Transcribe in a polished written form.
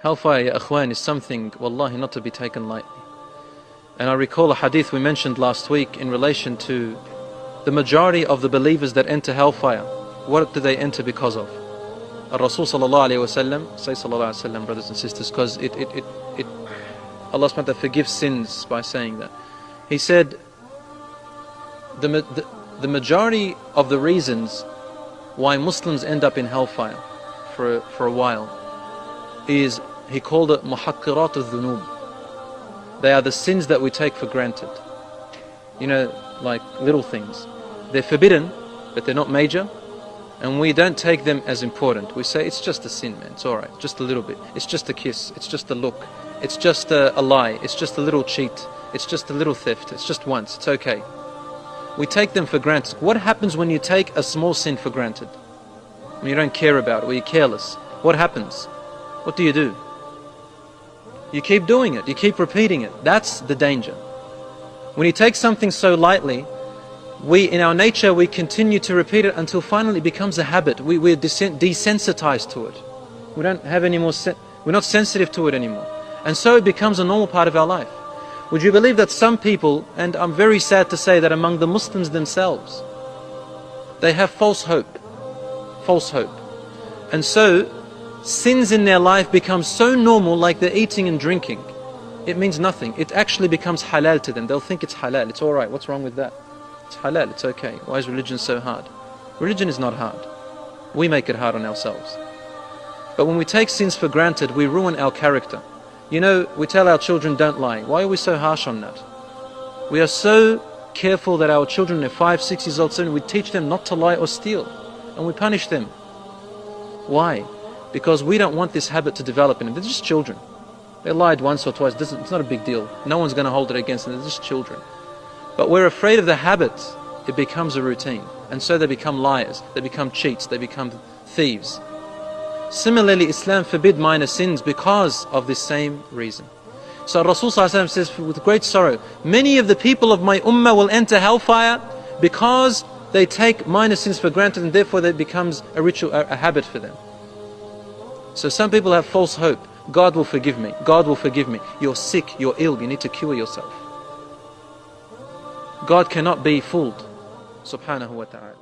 Hellfire, ya akhwan, is something, wallahi, not to be taken lightly. And I recall a hadith we mentioned last week in relation to the majority of the believers that enter hellfire. What do they enter because of? Rasul sallallahu alayhi wa sallam, say sallallahu alayhi wa sallam, brothers and sisters, because Allah subhanahu wa ta'ala forgives sins by saying that. He said, the majority of the reasons why Muslims end up in hellfire for a while is, he called it muhaqqirat al-dhunub. They are the sins that we take for granted. You know, like little things. They're forbidden, but they're not major, and we don't take them as important. We say, it's just a sin, man, it's alright, just a little bit. It's just a kiss, it's just a look, it's just a lie, it's just a little cheat, it's just a little theft, it's just once, it's okay. We take them for granted. What happens when you take a small sin for granted? When you don't care about it, or you're careless? What happens? What do? You keep doing it, you keep repeating it. That's the danger. When you take something so lightly, in our nature, we continue to repeat it until finally it becomes a habit. We're desensitized to it. We don't have any more, we're not sensitive to it anymore. And so it becomes a normal part of our life. Would you believe that some people, and I'm very sad to say that among the Muslims themselves, they have false hope. False hope. And so, sins in their life become so normal, like they're eating and drinking. It means nothing. It actually becomes halal to them. They'll think it's halal. It's alright. What's wrong with that? It's halal. It's okay. Why is religion so hard? Religion is not hard. We make it hard on ourselves. But when we take sins for granted, we ruin our character. You know, we tell our children, don't lie. Why are we so harsh on that? We are so careful that our children, they're 5, 6 years old, 7, we teach them not to lie or steal. And we punish them. Why? Because we don't want this habit to develop in them. They're just children. They lied once or twice. It's not a big deal. No one's going to hold it against them. They're just children. But we're afraid of the habit. It becomes a routine. And so they become liars. They become cheats. They become thieves. Similarly, Islam forbid minor sins because of this same reason. So Rasul says with great sorrow, many of the people of my ummah will enter hellfire because they take minor sins for granted, and therefore that becomes a ritual, a habit for them. So some people have false hope. God will forgive me. God will forgive me. You're sick, you're ill, you need to cure yourself. God cannot be fooled. Subhanahu wa ta'ala.